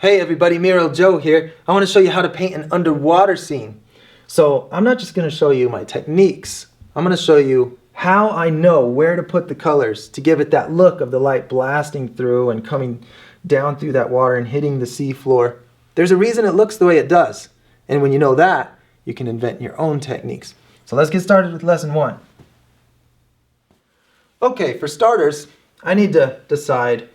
Hey everybody, muraljoe here. I want to show you how to paint an underwater scene. So I'm not just going to show you my techniques. I'm going to show you how I know where to put the colors to give it that look of the light blasting through and coming down through that water and hitting the sea floor. There's a reason it looks the way it does. And when you know that, you can invent your own techniques. So let's get started with lesson 1. Okay, for starters, I need to decide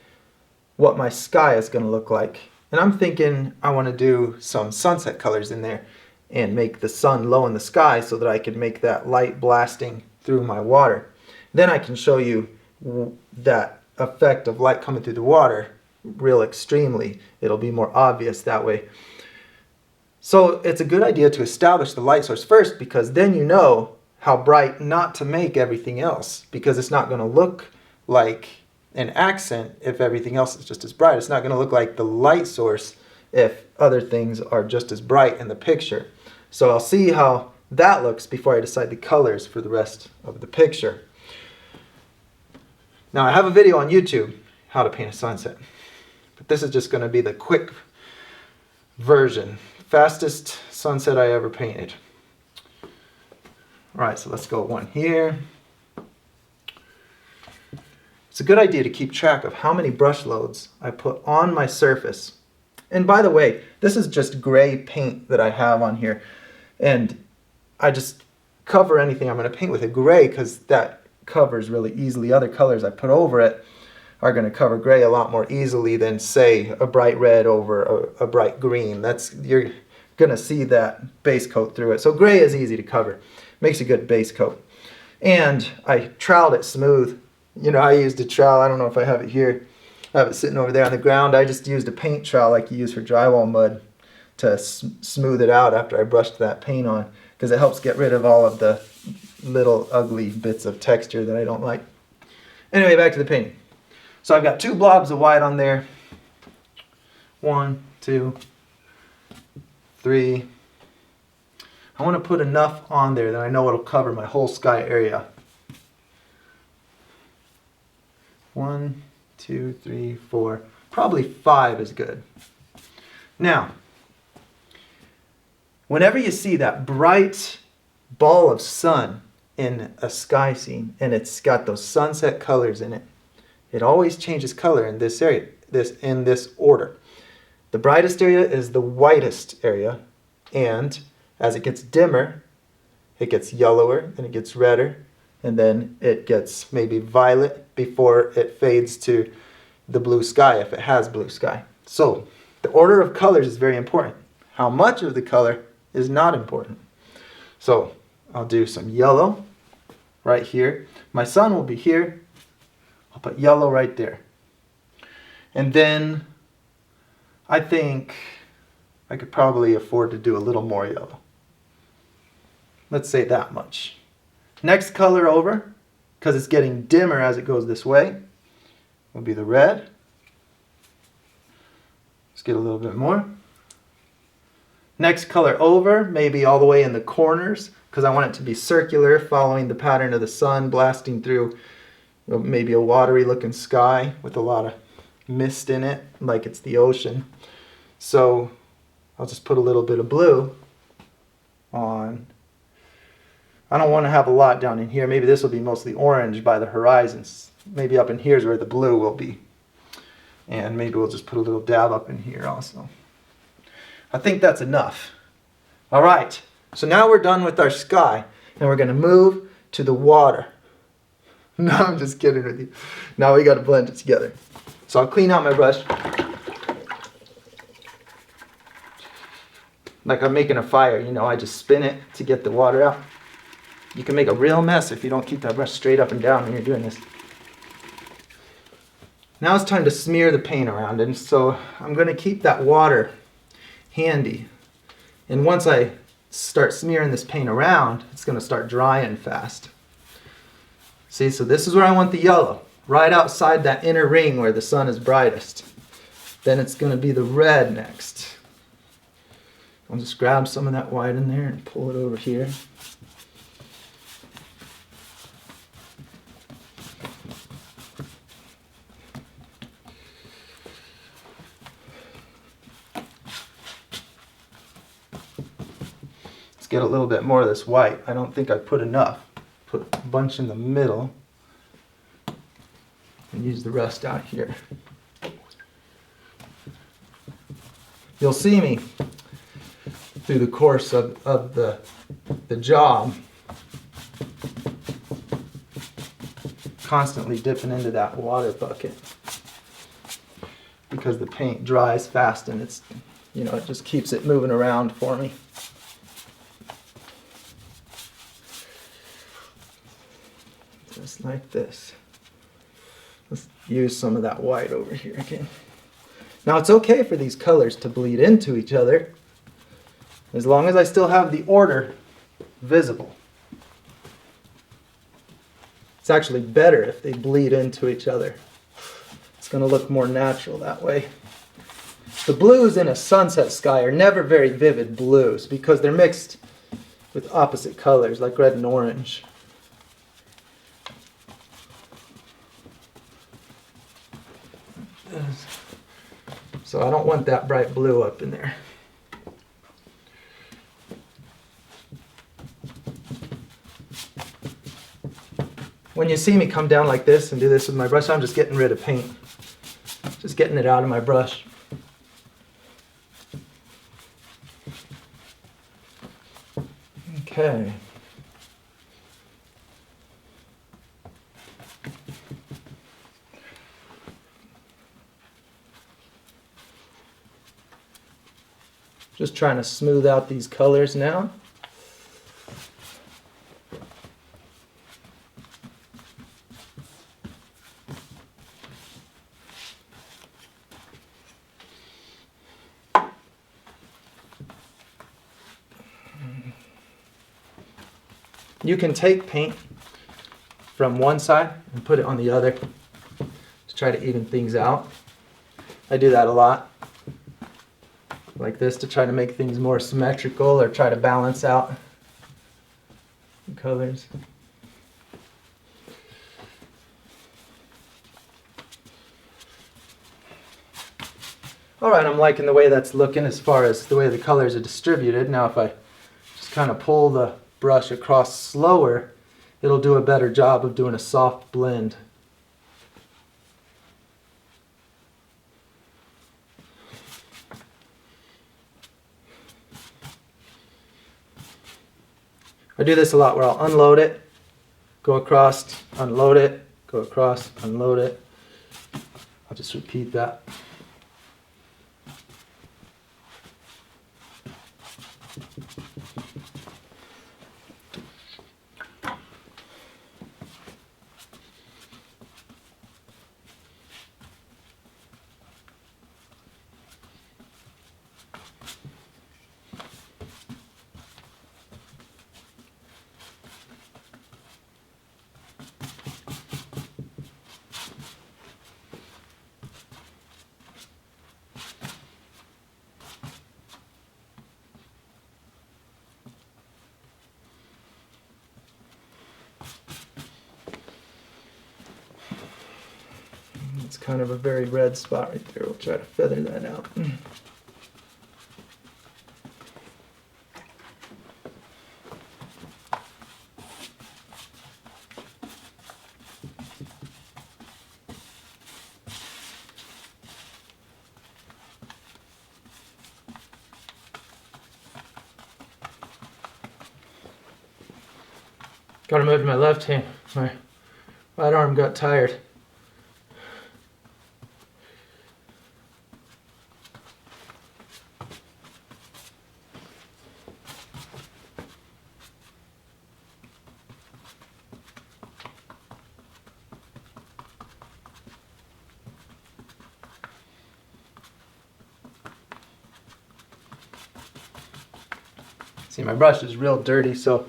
what my sky is going to look like. And I'm thinking I want to do some sunset colors in there and make the sun low in the sky so that I can make that light blasting through my water. Then I can show you that effect of light coming through the water real extremely. It'll be more obvious that way. So it's a good idea to establish the light source first, because then you know how bright not to make everything else, because it's not going to look like an accent if everything else is just as bright. It's not going to look like the light source if other things are just as bright in the picture. So I'll see how that looks before I decide the colors for the rest of the picture. Now I have a video on YouTube, how to paint a sunset. But this is just going to be the quick version. Fastest sunset I ever painted. Alright, so let's go one here. It's a good idea to keep track of how many brush loads I put on my surface. And by the way, this is just gray paint that I have on here. And I just cover anything I'm going to paint with a gray because that covers really easily. Other colors I put over it are going to cover gray a lot more easily than, say, a bright red over a bright green. You're going to see that base coat through it. So gray is easy to cover. Makes a good base coat. And I troweled it smooth. You know, I used a trowel. I don't know if I have it here. I have it sitting over there on the ground. I just used a paint trowel like you use for drywall mud to smooth it out after I brushed that paint on, because it helps get rid of all of the little ugly bits of texture that I don't like. Anyway, back to the painting. So I've got 2 blobs of white on there. 1, 2, 3. I want to put enough on there that I know it'll cover my whole sky area. 1, 2, 3, 4. Probably 5 is good. Now, whenever you see that bright ball of sun in a sky scene and it's got those sunset colors in it, it always changes color in this area, in this order. The brightest area is the whitest area, and as it gets dimmer, it gets yellower and it gets redder, and then it gets maybe violet before it fades to the blue sky if it has blue sky. So the order of colors is very important. How much of the color is not important. So I'll do some yellow right here. My sun will be here. I'll put yellow right there. And then I think I could probably afford to do a little more yellow. Let's say that much. Next color over, because it's getting dimmer as it goes this way, will be the red. Let's get a little bit more. Next color over, maybe all the way in the corners, because I want it to be circular, following the pattern of the sun blasting through maybe a watery looking sky with a lot of mist in it, like it's the ocean. So I'll just put a little bit of blue on. I don't want to have a lot down in here. Maybe this will be mostly orange by the horizons. Maybe up in here is where the blue will be. And maybe we'll just put a little dab up in here also. I think that's enough. All right, so now we're done with our sky, and we're going to move to the water. No, I'm just kidding with you. Now we got to blend it together. So I'll clean out my brush. Like I'm making a fire, you know, I just spin it to get the water out. You can make a real mess if you don't keep that brush straight up and down when you're doing this. Now it's time to smear the paint around, and so I'm going to keep that water handy. And once I start smearing this paint around, it's going to start drying fast. See, so this is where I want the yellow, right outside that inner ring where the sun is brightest. Then it's going to be the red next. I'll just grab some of that white in there and pull it over here. get a little bit more of this white. I don't think I put enough. Put a bunch in the middle and use the rest out here. You'll see me through the course of the job constantly dipping into that water bucket because the paint dries fast and it's, you know, it just keeps it moving around for me. Just like this. Let's use some of that white over here again. Now it's okay for these colors to bleed into each other as long as I still have the order visible. It's actually better if they bleed into each other. It's going to look more natural that way. The blues in a sunset sky are never very vivid blues because they're mixed with opposite colors like red and orange. So I don't want that bright blue up in there. When you see me come down like this and do this with my brush, I'm just getting rid of paint. Just getting it out of my brush. Okay. Just trying to smooth out these colors now. You can take paint from one side and put it on the other to try to even things out. I do that a lot, like this, to try to make things more symmetrical or try to balance out the colors. All right, I'm liking the way that's looking as far as the way the colors are distributed. Now if I just kind of pull the brush across slower, it'll do a better job of doing a soft blend. I do this a lot where I'll unload it, go across, unload it, go across, unload it. I'll just repeat that. It's kind of a very red spot right there. We'll try to feather that out. Gotta move to my left hand. My right arm got tired. See, my brush is real dirty, so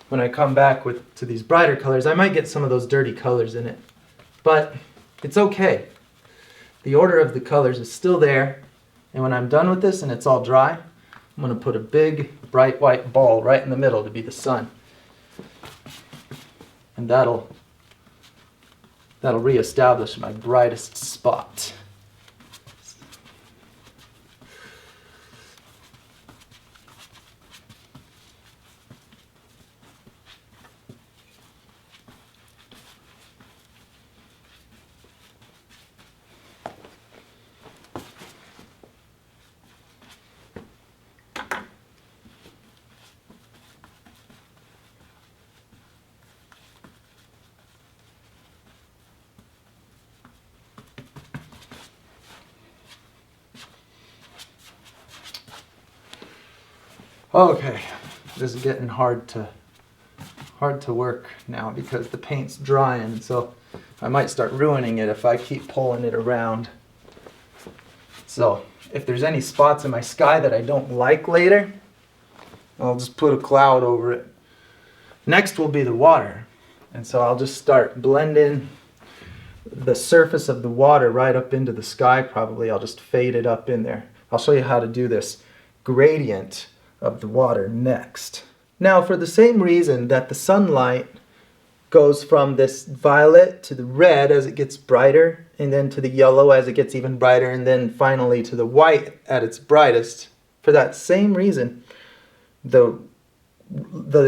when I come back to these brighter colors, I might get some of those dirty colors in it. But it's okay. The order of the colors is still there, and when I'm done with this and it's all dry, I'm going to put a big bright white ball right in the middle to be the sun. And that'll reestablish my brightest spot. Okay, this is getting hard to work now because the paint's drying, so I might start ruining it if I keep pulling it around. So if there's any spots in my sky that I don't like later, I'll just put a cloud over it. Next will be the water. And so I'll just start blending the surface of the water right up into the sky probably. I'll just fade it up in there. I'll show you how to do this gradient of the water next. Now, for the same reason that the sunlight goes from this violet to the red as it gets brighter, and then to the yellow as it gets even brighter, and then finally to the white at its brightest, for that same reason, the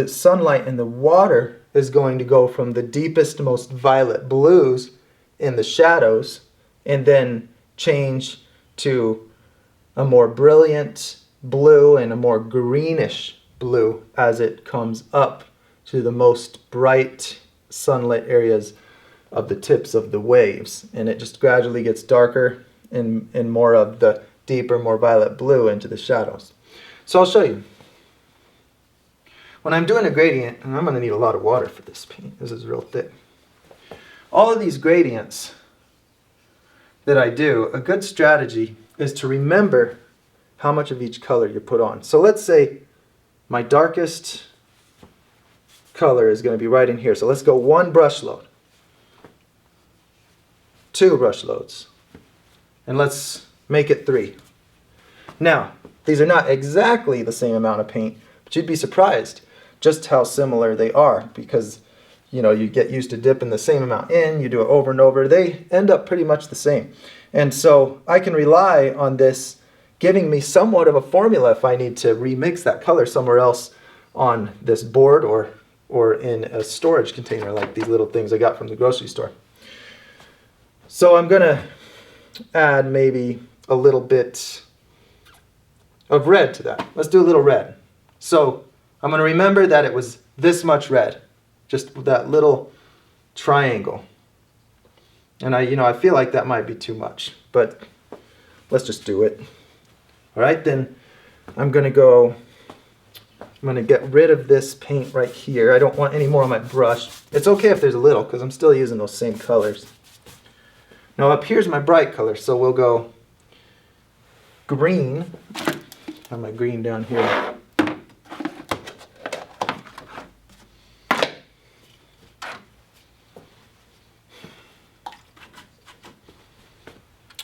sunlight in the water is going to go from the deepest, most violet blues in the shadows, and then change to a more brilliant blue and a more greenish blue as it comes up to the most bright sunlit areas of the tips of the waves, and it just gradually gets darker and more of the deeper, more violet blue into the shadows. So I'll show you. When I'm doing a gradient, and I'm going to need a lot of water for this paint, this is real thick. All of these gradients that I do, a good strategy is to remember how much of each color you put on. So let's say my darkest color is going to be right in here. So let's go 1 brush load, 2 brush loads, and let's make it 3. Now, these are not exactly the same amount of paint, but you'd be surprised just how similar they are, because you get used to dipping the same amount in, you do it over and over, they end up pretty much the same. And so I can rely on this giving me somewhat of a formula if I need to remix that color somewhere else on this board or in a storage container like these little things I got from the grocery store. So I'm going to add maybe a little bit of red to that. Let's do a little red. So I'm going to remember that it was this much red, just that little triangle. And I feel like that might be too much, but let's just do it. All right, then I'm going to get rid of this paint right here. I don't want any more on my brush. It's okay if there's a little, because I'm still using those same colors. Now up here's my bright color, so we'll go green. I have my green down here.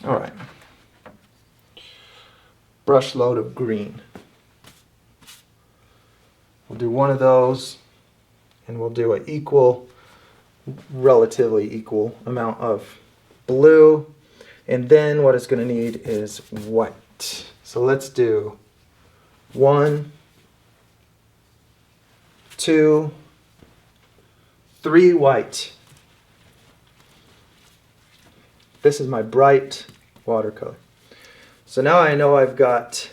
All right. Brush load of green. We'll do 1 of those, and we'll do an relatively equal amount of blue, and then what it's going to need is white. So let's do 1, 2, 3 white. This is my bright watercolor. So now I know I've got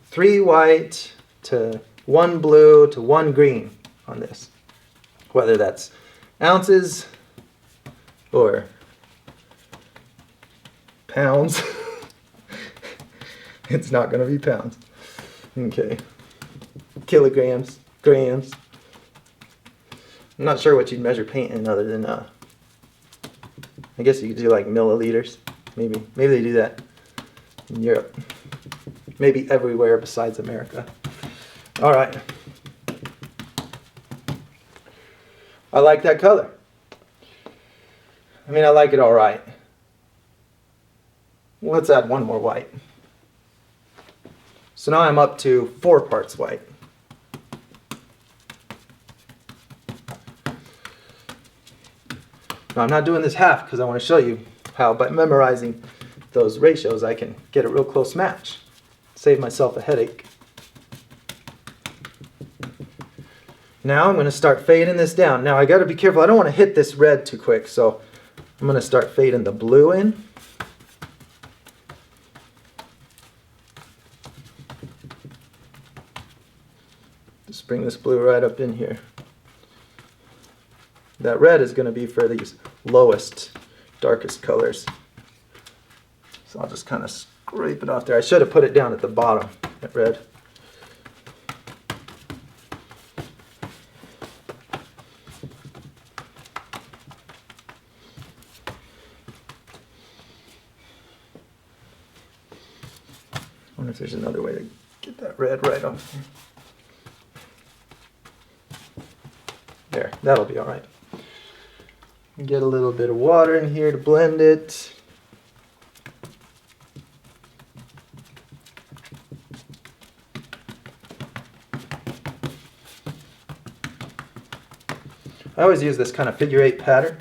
3 white to 1 blue to 1 green on this. Whether that's ounces or pounds. It's not going to be pounds. Okay. Kilograms, grams. I'm not sure what you'd measure paint in other than, I guess you could do like milliliters. Maybe they do that in Europe. Maybe everywhere besides America. All right. I like that color. I mean, I like it all right. Let's add 1 more white. So now I'm up to 4 parts white. Now I'm not doing this half because I want to show you how by memorizing those ratios I can get a real close match. Save myself a headache. Now I'm going to start fading this down. Now I got to be careful. I don't want to hit this red too quick, so I'm going to start fading the blue in. Just bring this blue right up in here. That red is going to be for these lowest, darkest colors. So I'll just kind of scrape it off there. I should have put it down at the bottom, that red. wonder if there's another way to get that red right on here. There, that'll be all right. Get a little bit of water in here to blend it. I always use this kind of figure 8 pattern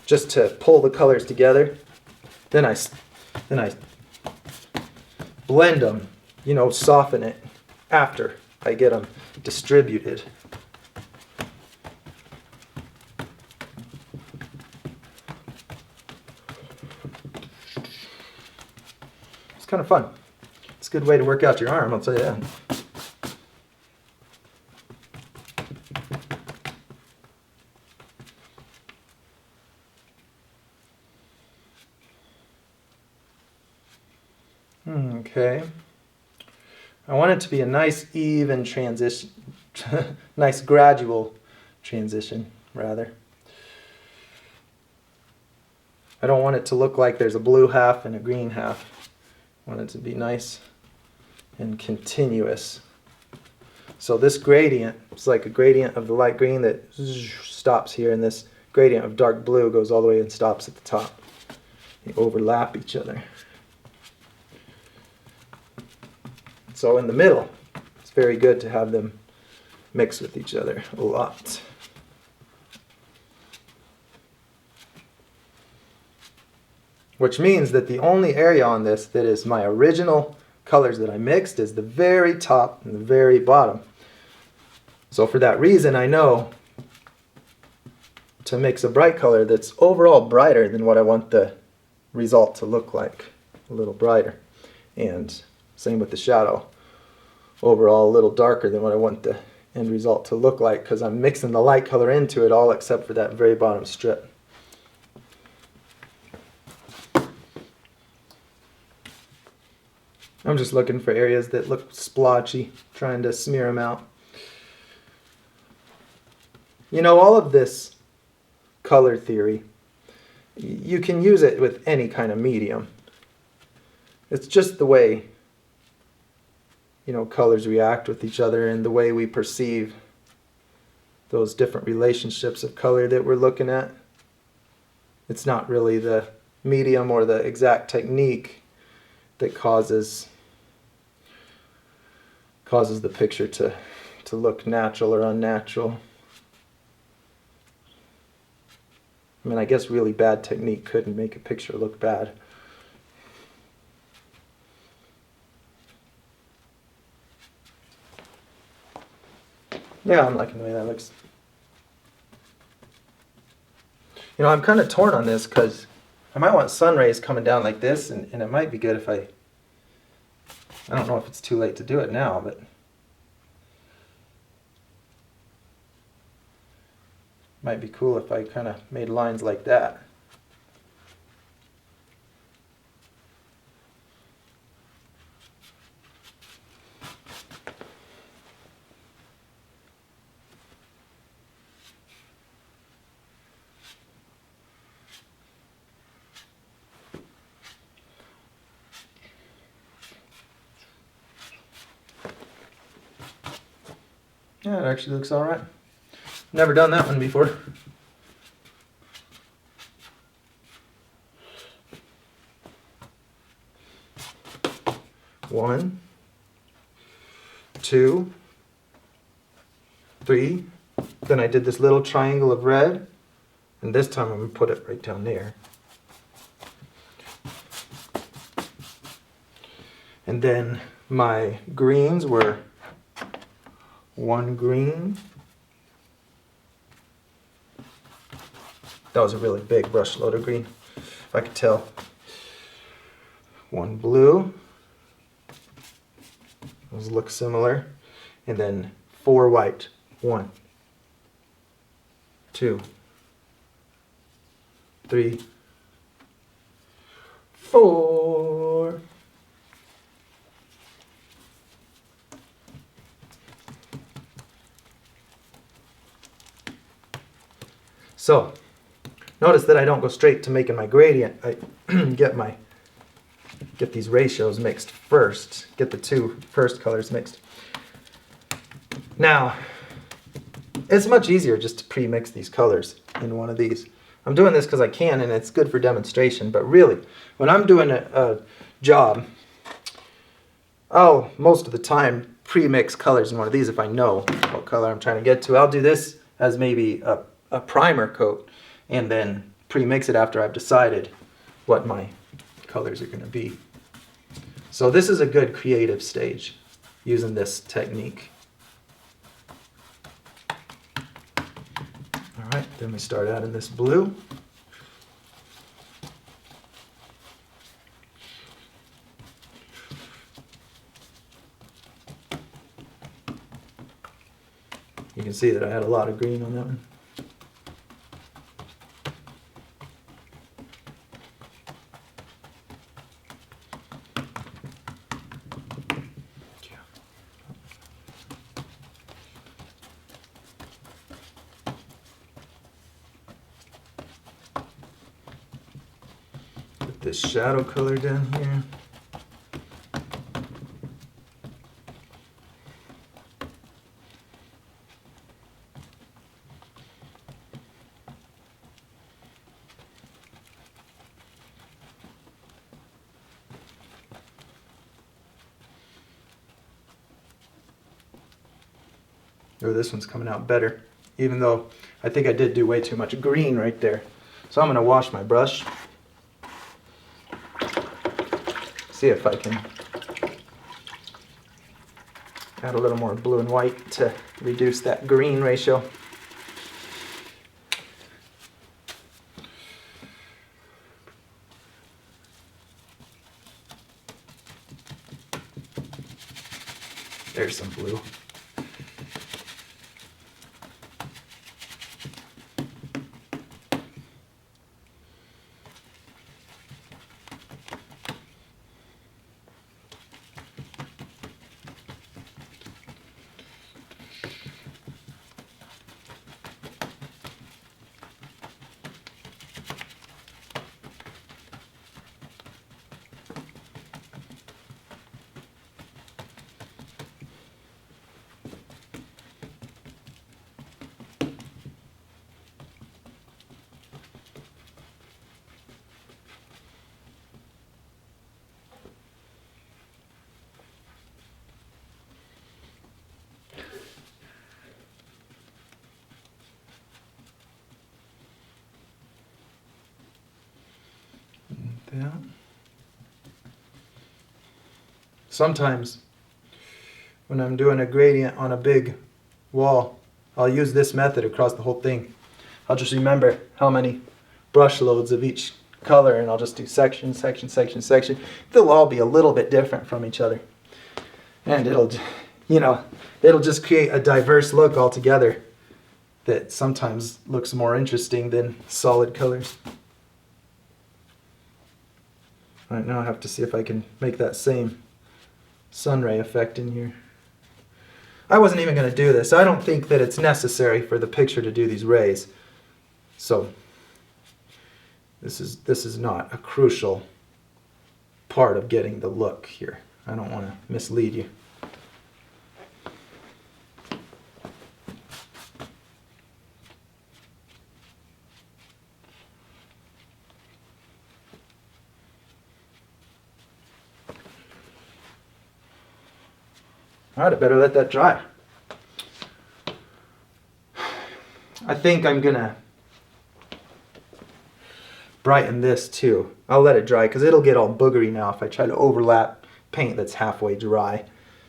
just to pull the colors together. Then I blend them, you know, soften it after I get them distributed. It's kind of fun. It's a good way to work out your arm, I'll tell you that. Okay. I want it to be a nice even transition, nice gradual transition, rather. I don't want it to look like there's a blue half and a green half. I want it to be nice and continuous. So this gradient is like a gradient of the light green that stops here, and this gradient of dark blue goes all the way and stops at the top. They overlap each other. So in the middle, it's very good to have them mix with each other a lot. Which means that the only area on this that is my original colors that I mixed is the very top and the very bottom. So for that reason, I know to mix a bright color that's overall brighter than what I want the result to look like, a little brighter. And same with the shadow, overall a little darker than what I want the end result to look like, because I'm mixing the light color into it all except for that very bottom strip. I'm just looking for areas that look splotchy, trying to smear them out. You know, all of this color theory, you can use it with any kind of medium. It's just the way, you know, colors react with each other and the way we perceive those different relationships of color that we're looking at. It's not really the medium or the exact technique that causes the picture to look natural or unnatural. I mean, I guess really bad technique couldn't make a picture look bad. Yeah, I'm liking the way that looks. You know, I'm kind of torn on this because I might want sun rays coming down like this, and it might be good if I don't know if it's too late to do it now, but might be cool if I kind of made lines like that. Yeah, it actually looks all right. Never done that one before. One, two, three. Then I did this little triangle of red, and this time I'm going to put it right down there. And then my greens were one green. That was a really big brush load of green, if I could tell. One blue. Those look similar. And then four white. 1, 2, 3, 4. So, notice that I don't go straight to making my gradient. I get my get these ratios mixed first, get the two first colors mixed. Now, it's much easier just to pre-mix these colors in one of these. I'm doing this because I can and it's good for demonstration, but really, when I'm doing a job, I'll most of the time pre-mix colors in one of these if I know what color I'm trying to get to. I'll do this as maybe a primer coat and then pre-mix it after I've decided what my colors are going to be. So this is a good creative stage using this technique. All right, then we start adding this blue. You can see that I had a lot of green on that one. Put this shadow color down here. Oh, this one's coming out better, even though I think I did do way too much green right there. So I'm going to wash my brush. See if I can add a little more blue and white to reduce that green ratio. There's some blue. That. Sometimes when I'm doing a gradient on a big wall, I'll use this method across the whole thing. I'll just remember how many brush loads of each color and I'll just do section, section, section, section. They'll all be a little bit different from each other. And it'll just create a diverse look altogether that sometimes looks more interesting than solid colors. All right, now I have to see if I can make that same sun ray effect in here. I wasn't even going to do this. I don't think that it's necessary for the picture to do these rays. So this is not a crucial part of getting the look here. I don't want to mislead you. All right, I better let that dry. I think I'm gonna brighten this too. I'll let it dry because it'll get all boogery now if I try to overlap paint that's halfway dry.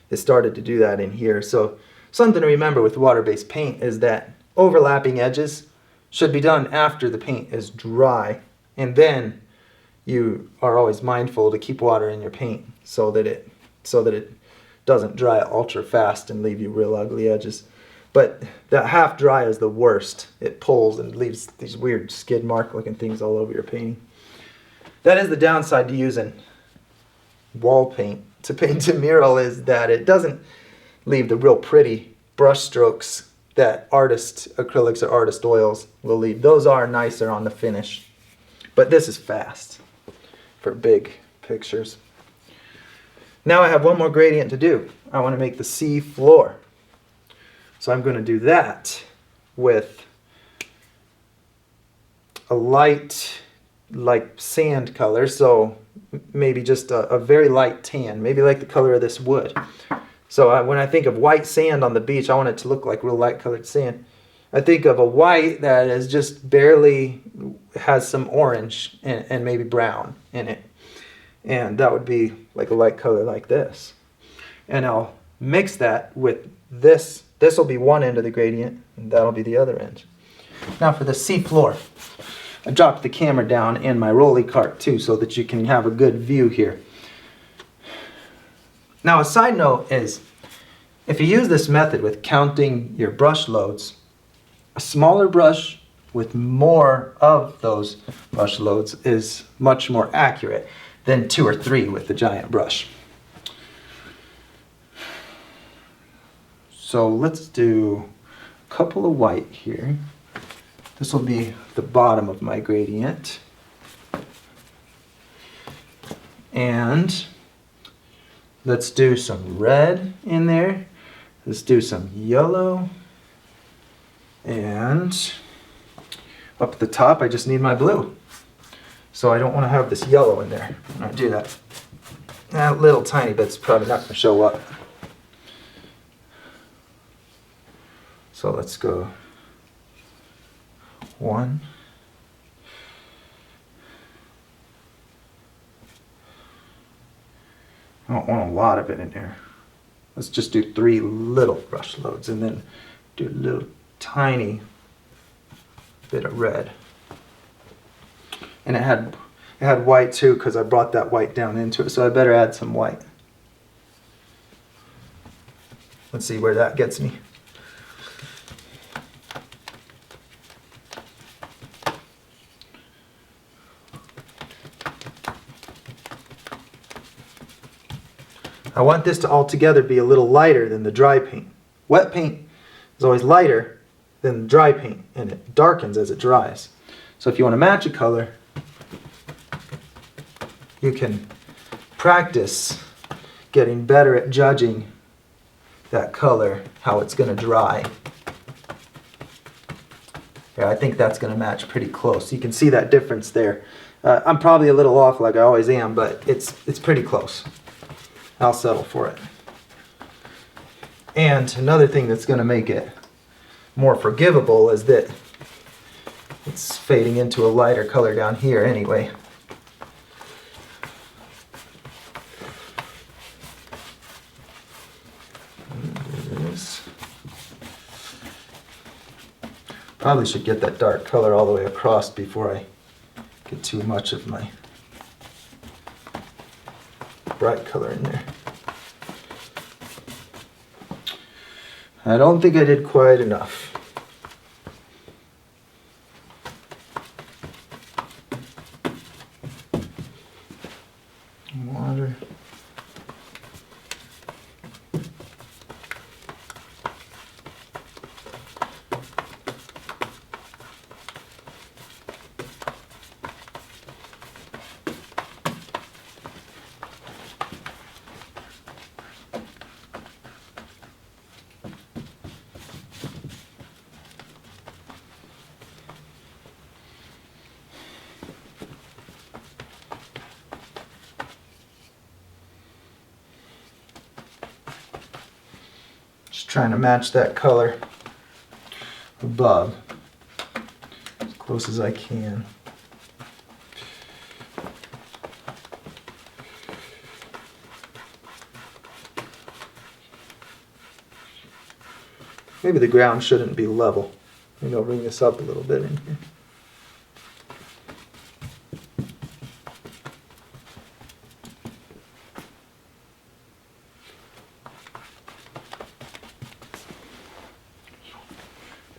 It started to do that in here. So something to remember with water-based paint is that overlapping edges should be done after the paint is dry, and then you are always mindful to keep water in your paint so that it doesn't dry ultra fast and leave you real ugly edges. But that half dry is the worst. It pulls and leaves these weird skid mark looking things all over your painting. That is the downside to using wall paint to paint a mural, is that it doesn't leave the real pretty brush strokes that artist acrylics or artist oils will leave. Those are nicer on the finish. But this is fast for big pictures. Now I have one more gradient to do. I want to make the sea floor. So I'm going to do that with a light, like sand color. So maybe just a very light tan, maybe like the color of this wood. So when I think of white sand on the beach, I want it to look like real light colored sand. I think of a white that is just barely has some orange and maybe brown in it. And that would be like a light color like this. And I'll mix that with this. This will be one end of the gradient, and that'll be the other end. Now for the sea floor. I dropped the camera down in my rolly cart too so that you can have a good view here. Now a side note is, if you use this method with counting your brush loads, a smaller brush with more of those brush loads is much more accurate than 2 or 3 with the giant brush. So let's do a couple of white here. This will be the bottom of my gradient. And let's do some red in there. Let's do some yellow. And up at the top, I just need my blue. So I don't want to have this yellow in there when I do that. That little tiny bit's probably not going to show up. So let's go 1. I don't want a lot of it in there. Let's just do 3 little brush loads and then do a little tiny bit of red. And it had white too because I brought that white down into it, so I better add some white. Let's see where that gets me. I want this to altogether be a little lighter than the dry paint. Wet paint is always lighter than dry paint, and it darkens as it dries. So if you want to match a color, you can practice getting better at judging that color, how it's going to dry. Yeah, I think that's going to match pretty close. You can see that difference there. I'm probably a little off like I always am, but it's pretty close. I'll settle for it. And another thing that's going to make it more forgivable is that it's fading into a lighter color down here anyway. Probably should get that dark color all the way across before I get too much of my bright color in there. I don't think I did quite enough. Water. Just trying to match that color above as close as I can. Maybe the ground shouldn't be level. Maybe I'll bring this up a little bit in here.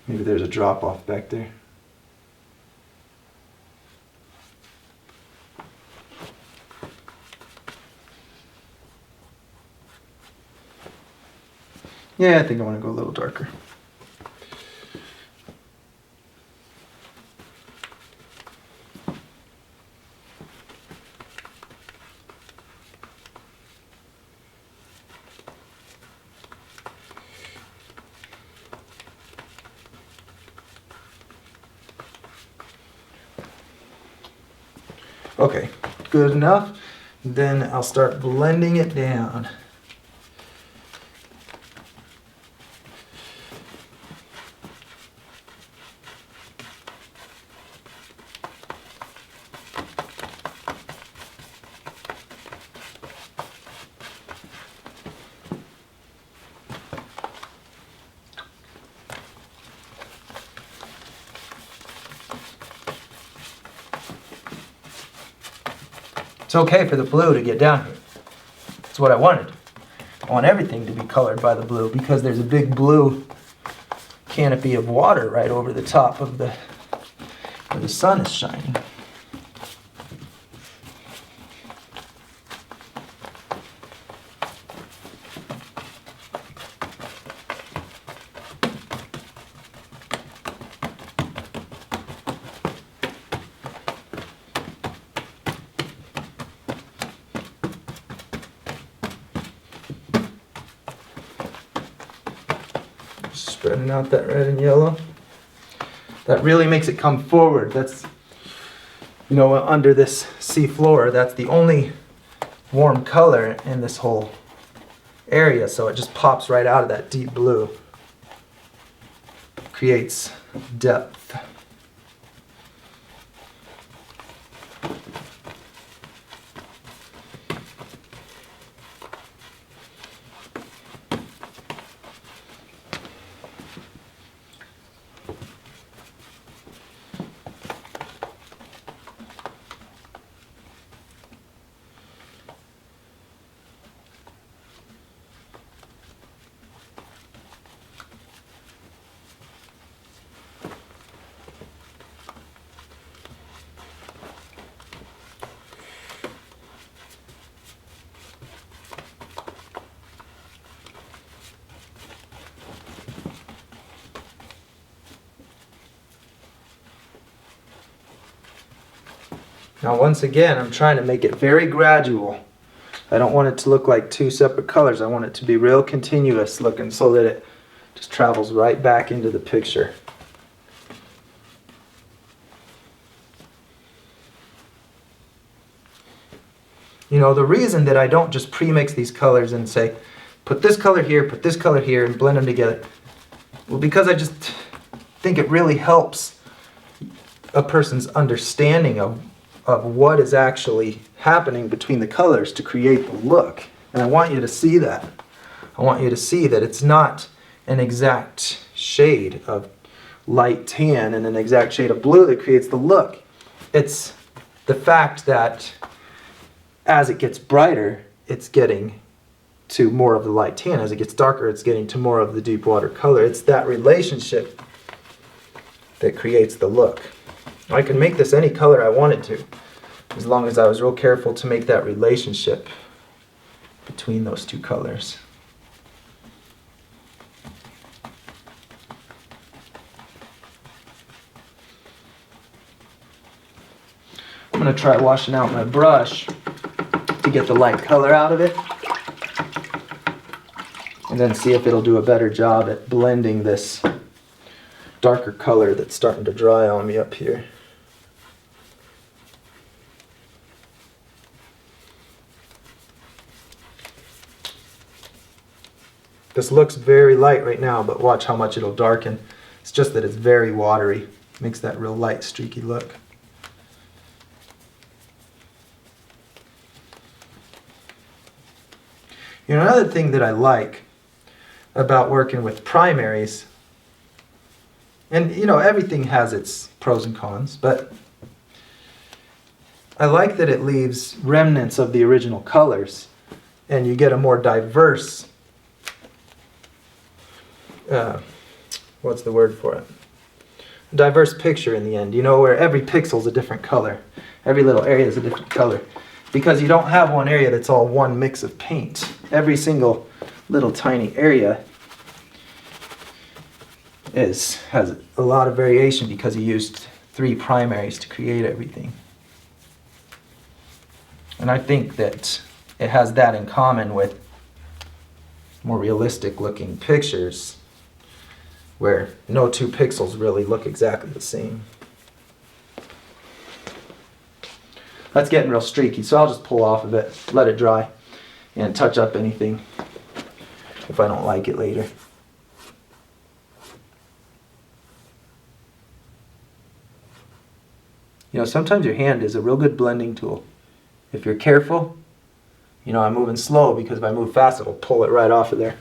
Maybe there's a drop off back there. Yeah, I think I want to go a little darker. Okay, good enough. Then I'll start blending it down. It's okay for the blue to get down here. That's what I wanted. I want everything to be colored by the blue because there's a big blue canopy of water right over the top of where the sun is shining. Spreading out that red and yellow. That really makes it come forward. That's, you know, under this sea floor, that's the only warm color in this whole area, so it just pops right out of that deep blue. Creates depth. Now once again, I'm trying to make it very gradual. I don't want it to look like two separate colors. I want it to be real continuous looking so that it just travels right back into the picture. You know, the reason that I don't just pre-mix these colors and say, put this color here and blend them together, well, because I just think it really helps a person's understanding of what is actually happening between the colors to create the look. And I want you to see that. I want you to see that it's not an exact shade of light tan and an exact shade of blue that creates the look. It's the fact that as it gets brighter, it's getting to more of the light tan. As it gets darker, it's getting to more of the deep water color. It's that relationship that creates the look. I can make this any color I wanted to, as long as I was real careful to make that relationship between those two colors. I'm going to try washing out my brush to get the light color out of it, and then see if it'll do a better job at blending this darker color that's starting to dry on me up here. This looks very light right now, but watch how much it'll darken. It's just that it's very watery. Makes that real light, streaky look. You know, another thing that I like about working with primaries, and you know, everything has its pros and cons, but I like that it leaves remnants of the original colors and you get a more diverse, what's the word for it? Diverse picture in the end, you know, where every pixel's a different color. Every little area is a different color. Because you don't have one area that's all one mix of paint. Every single little tiny area has a lot of variation because you used 3 primaries to create everything. And I think that it has that in common with more realistic looking pictures where no 2 pixels really look exactly the same. That's getting real streaky, so I'll just pull off of it, let it dry, and touch up anything if I don't like it later. You know, sometimes your hand is a real good blending tool. If you're careful, you know, I'm moving slow because if I move fast, it'll pull it right off of there.